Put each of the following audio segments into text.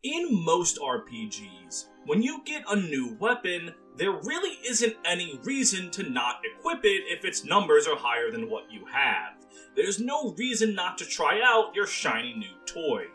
In most RPGs, when you get a new weapon, there really isn't any reason to not equip it if its numbers are higher than what you have. There's no reason not to try out your shiny new toy.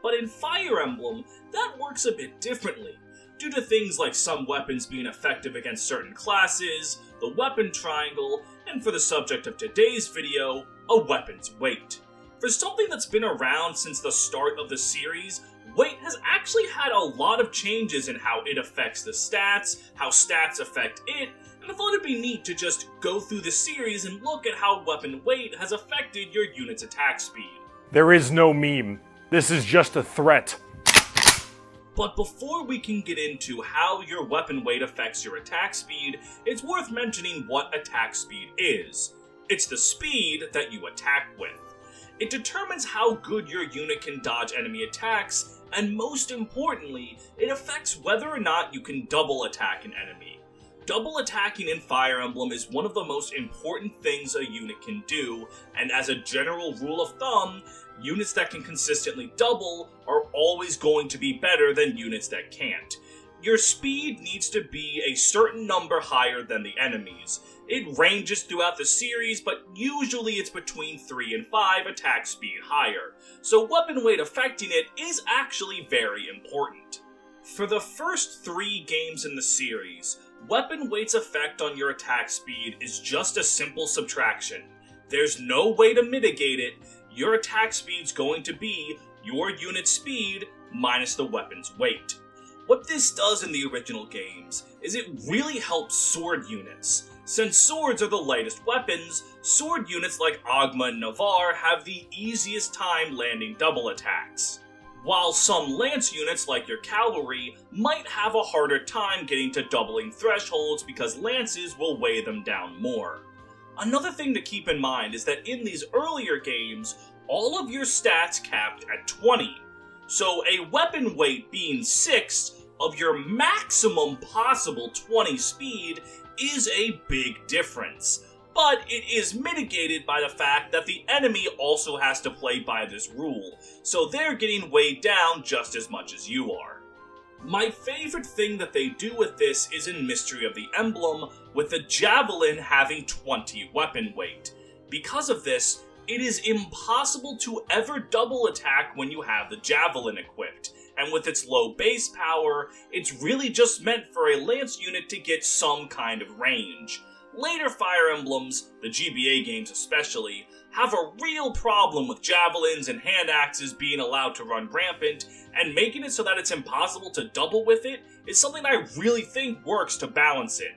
But in Fire Emblem, that works a bit differently, due to things like some weapons being effective against certain classes, the weapon triangle, and for the subject of today's video, a weapon's weight. For something that's been around since the start of the series, weight has actually had a lot of changes in how it affects the stats, how stats affect it, and I thought it'd be neat to just go through the series and look at how weapon weight has affected your unit's attack speed. There is no meme. This is just a threat. But before we can get into how your weapon weight affects your attack speed, it's worth mentioning what attack speed is. It's the speed that you attack with. It determines how good your unit can dodge enemy attacks, and most importantly, it affects whether or not you can double attack an enemy. Double attacking in Fire Emblem is one of the most important things a unit can do, and as a general rule of thumb, units that can consistently double are always going to be better than units that can't. Your speed needs to be a certain number higher than the enemies. It ranges throughout the series, but usually it's between 3 and 5 attack speed higher, so weapon weight affecting it is actually very important. For the first 3 games in the series, weapon weight's effect on your attack speed is just a simple subtraction. There's no way to mitigate it. Your attack speed's going to be your unit's speed minus the weapon's weight. What this does in the original games is it really helps sword units. Since swords are the lightest weapons, sword units like Agma and Navarre have the easiest time landing double attacks. While some lance units like your cavalry might have a harder time getting to doubling thresholds because lances will weigh them down more. Another thing to keep in mind is that in these earlier games, all of your stats capped at 20. So a weapon weight being 6 of your maximum possible 20 speed is a big difference. But it is mitigated by the fact that the enemy also has to play by this rule, so they're getting weighed down just as much as you are. My favorite thing that they do with this is in Mystery of the Emblem, with the Javelin having 20 weapon weight. Because of this, it is impossible to ever double attack when you have the Javelin equipped, and with its low base power, it's really just meant for a lance unit to get some kind of range. Later Fire Emblems, the GBA games especially, have a real problem with javelins and hand axes being allowed to run rampant, and making it so that it's impossible to double with it is something I really think works to balance it.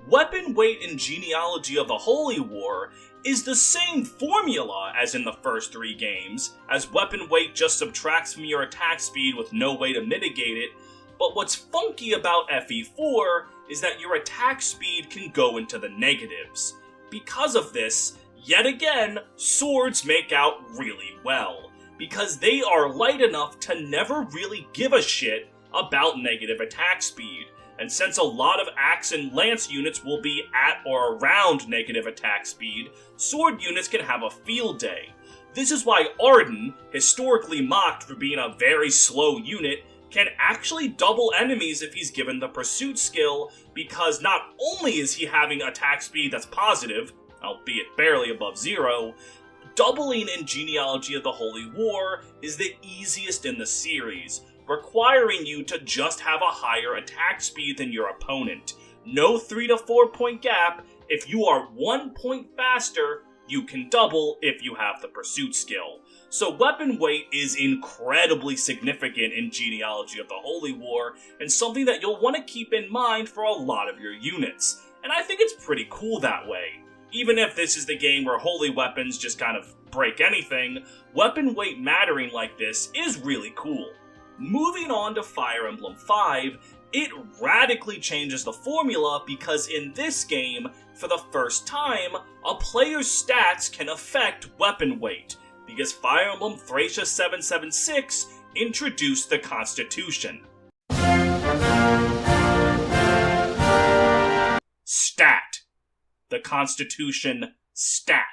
Weapon weight in Genealogy of the Holy War is the same formula as in the first 3 games, as weapon weight just subtracts from your attack speed with no way to mitigate it, but what's funky about FE4 is that your attack speed can go into the negatives. Because of this, yet again, swords make out really well, because they are light enough to never really give a shit about negative attack speed. And since a lot of axe and lance units will be at or around negative attack speed, sword units can have a field day. This is why Arden, historically mocked for being a very slow unit, can actually double enemies if he's given the pursuit skill, because not only is he having attack speed that's positive, albeit barely above 0, doubling in Genealogy of the Holy War is the easiest in the series, requiring you to just have a higher attack speed than your opponent. No 3 to 4 point gap. If you are 1 point faster, you can double if you have the pursuit skill. So weapon weight is incredibly significant in Genealogy of the Holy War, and something that you'll want to keep in mind for a lot of your units. And I think it's pretty cool that way. Even if this is the game where holy weapons just kind of break anything, weapon weight mattering like this is really cool. Moving on to Fire Emblem 5, it radically changes the formula because in this game, for the first time, a player's stats can affect weapon weight, because Fire Emblem Thracia 776 introduced the Constitution. Stat. The Constitution stat.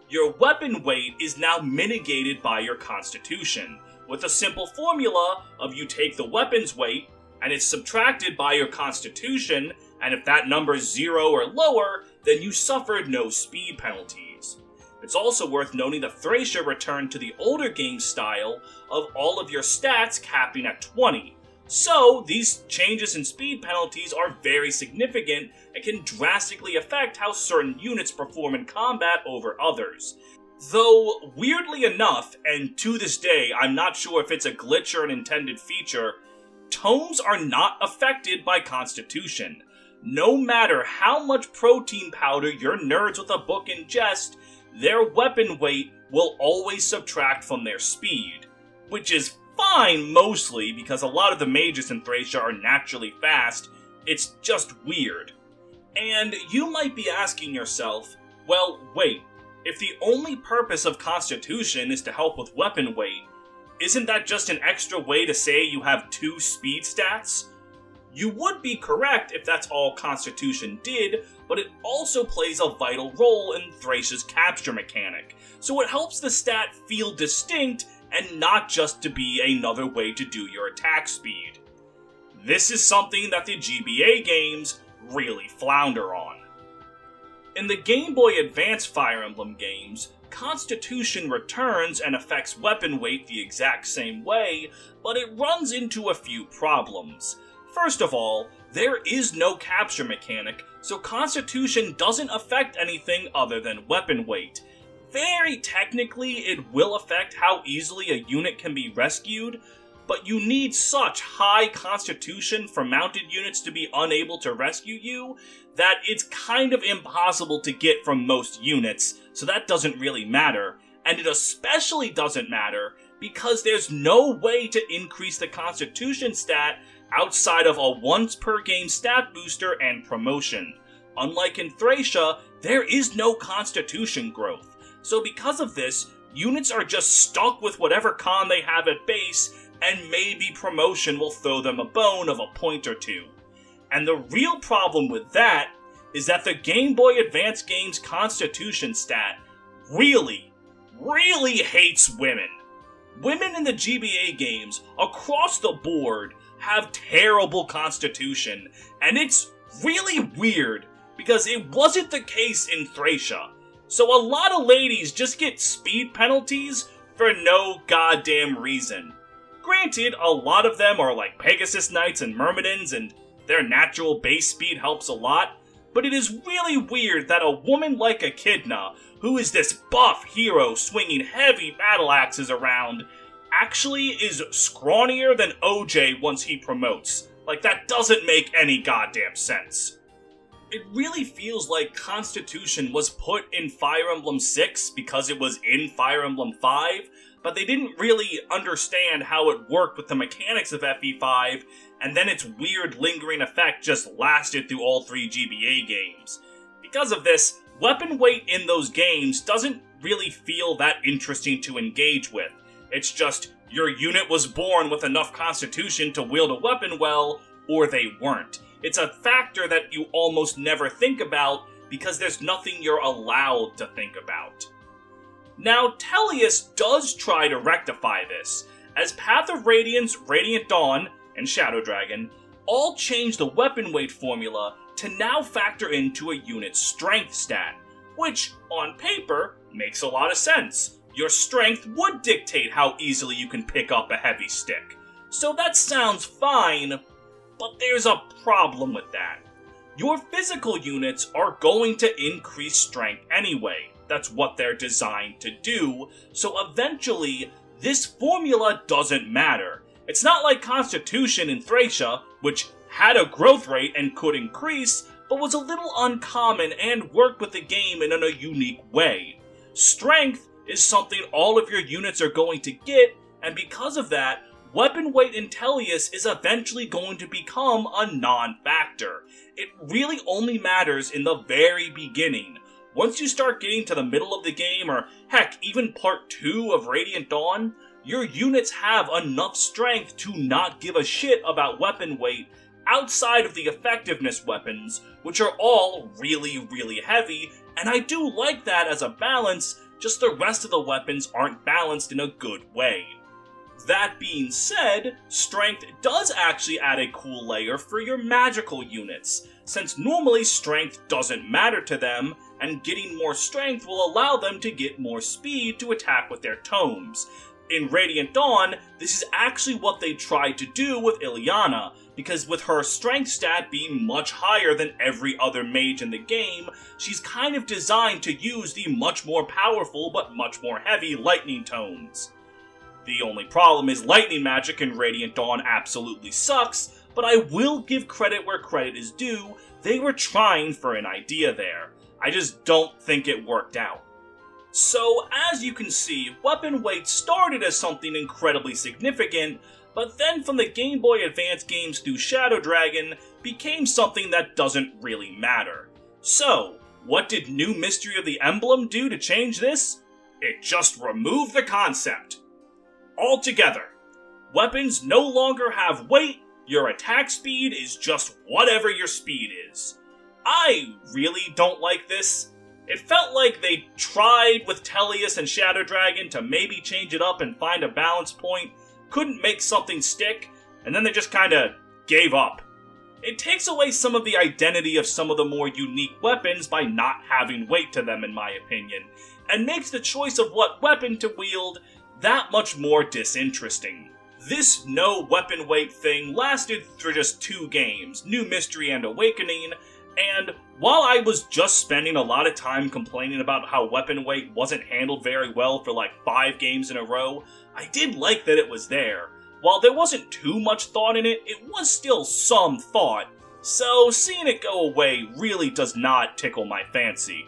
your weapon weight is now mitigated by your constitution, with a simple formula of you take the weapon's weight, and it's subtracted by your constitution, and if that number is 0 or lower, then you suffered no speed penalties. It's also worth noting that Thracia returned to the older game style of all of your stats capping at 20. So, these changes in speed penalties are very significant and can drastically affect how certain units perform in combat over others. Though, weirdly enough, and to this day I'm not sure if it's a glitch or an intended feature, tomes are not affected by constitution. No matter how much protein powder your nerds with a book ingest, their weapon weight will always subtract from their speed, which is fine mostly because a lot of the mages in Thracia are naturally fast. It's just weird. And you might be asking yourself, well, wait, if the only purpose of constitution is to help with weapon weight, isn't that just an extra way to say you have 2 speed stats? You would be correct if that's all constitution did, but it also plays a vital role in Thracia's capture mechanic, so it helps the stat feel distinct and not just to be another way to do your attack speed. This is something that the GBA games really flounder on. In the Game Boy Advance Fire Emblem games, Constitution returns and affects weapon weight the exact same way, but it runs into a few problems. First of all, there is no capture mechanic, so Constitution doesn't affect anything other than weapon weight. Very technically, it will affect how easily a unit can be rescued, but you need such high Constitution for mounted units to be unable to rescue you that it's kind of impossible to get from most units, so that doesn't really matter. And it especially doesn't matter because there's no way to increase the Constitution stat outside of a once per game stat booster and promotion. Unlike in Thracia, there is no Constitution growth. So because of this, units are just stuck with whatever con they have at base, and maybe promotion will throw them a bone of a point or two. And the real problem with that is that the Game Boy Advance game's Constitution stat really hates women. Women in the GBA games, across the board, have terrible Constitution, and it's really weird because it wasn't the case in Thracia. So a lot of ladies just get speed penalties for no goddamn reason. Granted, a lot of them are like Pegasus Knights and Myrmidons, and their natural base speed helps a lot, but it is really weird that a woman like Echidna, who is this buff hero swinging heavy battle axes around, actually is scrawnier than OJ once he promotes. Like, that doesn't make any goddamn sense. It really feels like Constitution was put in Fire Emblem 6 because it was in Fire Emblem 5, but they didn't really understand how it worked with the mechanics of FE5, and then its weird lingering effect just lasted through all 3 GBA games. Because of this, weapon weight in those games doesn't really feel that interesting to engage with. It's just, your unit was born with enough Constitution to wield a weapon well, or they weren't. It's a factor that you almost never think about because there's nothing you're allowed to think about. Now, Tellius does try to rectify this, as Path of Radiance, Radiant Dawn, and Shadow Dragon all change the weapon weight formula to now factor into a unit's strength stat, which, on paper, makes a lot of sense. Your strength would dictate how easily you can pick up a heavy stick. So that sounds fine, but there's a problem with that. Your physical units are going to increase strength anyway. That's what they're designed to do, so eventually, this formula doesn't matter. It's not like Constitution in Thracia, which had a growth rate and could increase, but was a little uncommon and worked with the game in a unique way. Strength is something all of your units are going to get, and because of that, weapon weight in Tellius is eventually going to become a non-factor. It really only matters in the very beginning. Once you start getting to the middle of the game, or heck, even part 2 of Radiant Dawn, your units have enough strength to not give a shit about weapon weight outside of the effectiveness weapons, which are all really heavy, and I do like that as a balance just the rest of the weapons aren't balanced in a good way. That being said, strength does actually add a cool layer for your magical units, since normally strength doesn't matter to them, and getting more strength will allow them to get more speed to attack with their tomes. In Radiant Dawn, this is actually what they tried to do with Ileana, because with her strength stat being much higher than every other mage in the game, she's kind of designed to use the much more powerful but much more heavy lightning tomes. The only problem is lightning magic in Radiant Dawn absolutely sucks, but I will give credit where credit is due. They were trying for an idea there. I just don't think it worked out. So, as you can see, weapon weight started as something incredibly significant, but then from the Game Boy Advance games through Shadow Dragon, became something that doesn't really matter. So, what did New Mystery of the Emblem do to change this? It just removed the concept. Altogether, weapons no longer have weight, your attack speed is just whatever your speed is. I really don't like this. It felt like they tried with Tellius and Shadow Dragon to maybe change it up and find a balance point, couldn't make something stick, and then they just kinda gave up. It takes away some of the identity of some of the more unique weapons by not having weight to them, in my opinion, and makes the choice of what weapon to wield that much more disinteresting. This no weapon weight thing lasted for just 2 games, New Mystery and Awakening, and while I was just spending a lot of time complaining about how weapon weight wasn't handled very well for like 5 games in a row, I did like that it was there. While there wasn't too much thought in it, it was still some thought, so seeing it go away really does not tickle my fancy.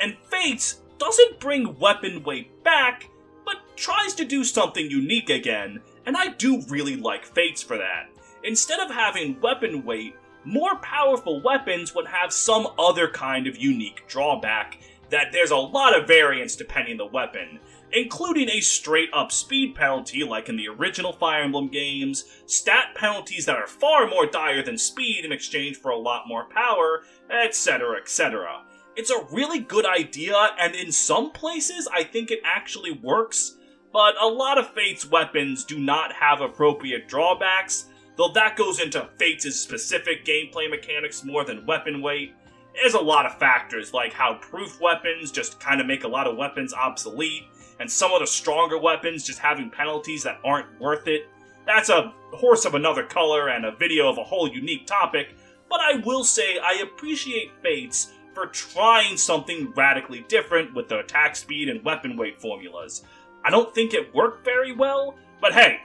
And Fates doesn't bring weapon weight back, but tries to do something unique again, and I do really like Fates for that. Instead of having weapon weight, more powerful weapons would have some other kind of unique drawback, that there's a lot of variance depending on the weapon, including a straight-up speed penalty like in the original Fire Emblem games, stat penalties that are far more dire than speed in exchange for a lot more power, etc, etc. It's a really good idea, and in some places I think it actually works, but a lot of Fate's weapons do not have appropriate drawbacks, though that goes into Fates' specific gameplay mechanics more than weapon weight. There's a lot of factors, like how proof weapons just kind of make a lot of weapons obsolete, and some of the stronger weapons just having penalties that aren't worth it. That's a horse of another color and a video of a whole unique topic, but I will say I appreciate Fates for trying something radically different with the attack speed and weapon weight formulas. I don't think it worked very well, but hey,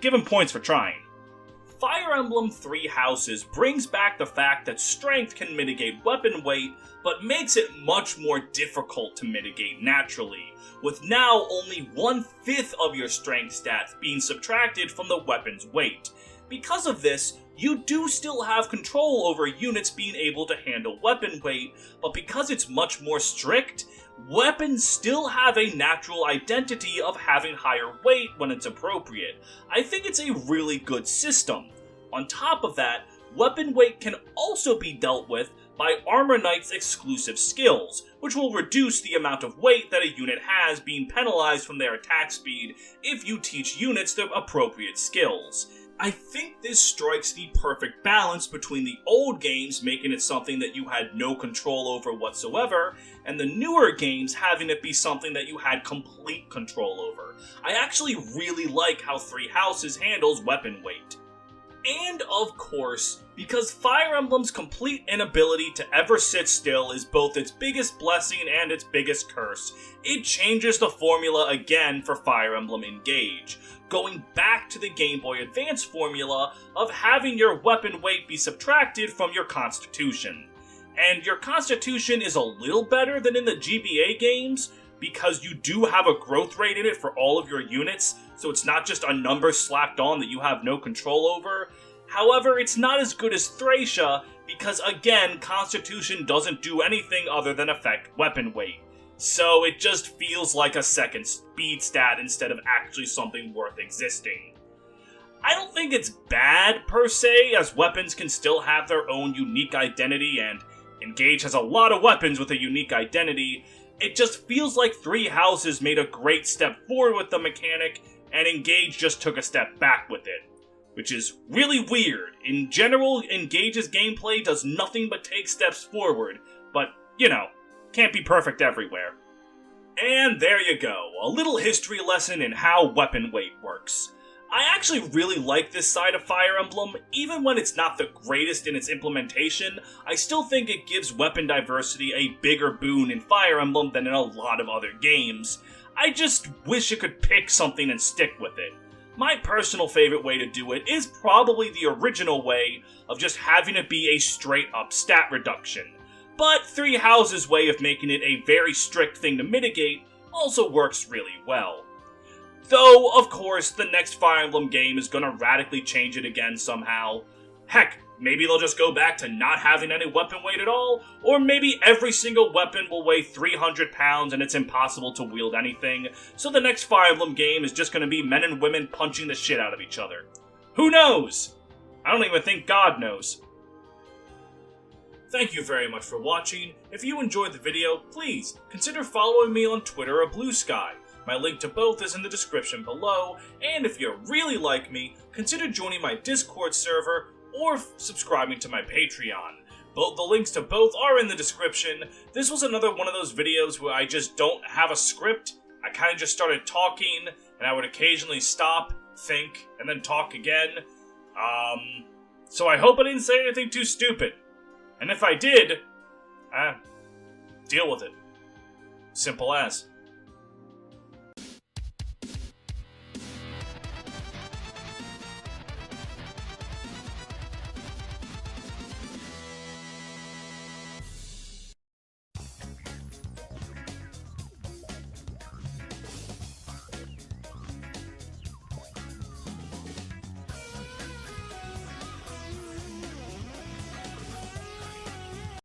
give them points for trying. Fire Emblem Three Houses brings back the fact that strength can mitigate weapon weight, but makes it much more difficult to mitigate naturally, with now only 1/5 of your strength stats being subtracted from the weapon's weight. Because of this, you do still have control over units being able to handle weapon weight, but because it's much more strict, weapons still have a natural identity of having higher weight when it's appropriate. I think it's a really good system. On top of that, weapon weight can also be dealt with by Armor Knight's exclusive skills, which will reduce the amount of weight that a unit has being penalized from their attack speed if you teach units the appropriate skills. I think this strikes the perfect balance between the old games making it something that you had no control over whatsoever, and the newer games having it be something that you had complete control over. I actually really like how Three Houses handles weapon weight. And of course, because Fire Emblem's complete inability to ever sit still is both its biggest blessing and its biggest curse, it changes the formula again for Fire Emblem Engage, going back to the Game Boy Advance formula of having your weapon weight be subtracted from your constitution. And your constitution is a little better than in the GBA games, because you do have a growth rate in it for all of your units, so it's not just a number slapped on that you have no control over. However, it's not as good as Thracia, because again, Constitution doesn't do anything other than affect weapon weight. So it just feels like a second speed stat instead of actually something worth existing. I don't think it's bad per se, as weapons can still have their own unique identity, and Engage has a lot of weapons with a unique identity. It just feels like Three Houses made a great step forward with the mechanic, and Engage just took a step back with it. Which is really weird. In general, Engage's gameplay does nothing but take steps forward, but, you know, can't be perfect everywhere. And there you go, a little history lesson in how weapon weight works. I actually really like this side of Fire Emblem. Even when it's not the greatest in its implementation, I still think it gives weapon diversity a bigger boon in Fire Emblem than in a lot of other games. I just wish it could pick something and stick with it. My personal favorite way to do it is probably the original way of just having it be a straight-up stat reduction. But Three Houses' way of making it a very strict thing to mitigate also works really well. Though, of course, the next Fire Emblem game is gonna radically change it again somehow. Heck, maybe they'll just go back to not having any weapon weight at all, or maybe every single weapon will weigh 300 pounds and it's impossible to wield anything, so the next Fire Emblem game is just gonna be men and women punching the shit out of each other. Who knows? I don't even think God knows. Thank you very much for watching. If you enjoyed the video, please consider following me on Twitter or Blue Sky. My link to both is in the description below, and if you really like me, consider joining my Discord server or subscribing to my Patreon. The links to both are in the description. This was another one of those videos where I just don't have a script. I kind of just started talking, and I would occasionally stop, think, and then talk again. So I hope I didn't say anything too stupid. And if I did, deal with it. Simple as.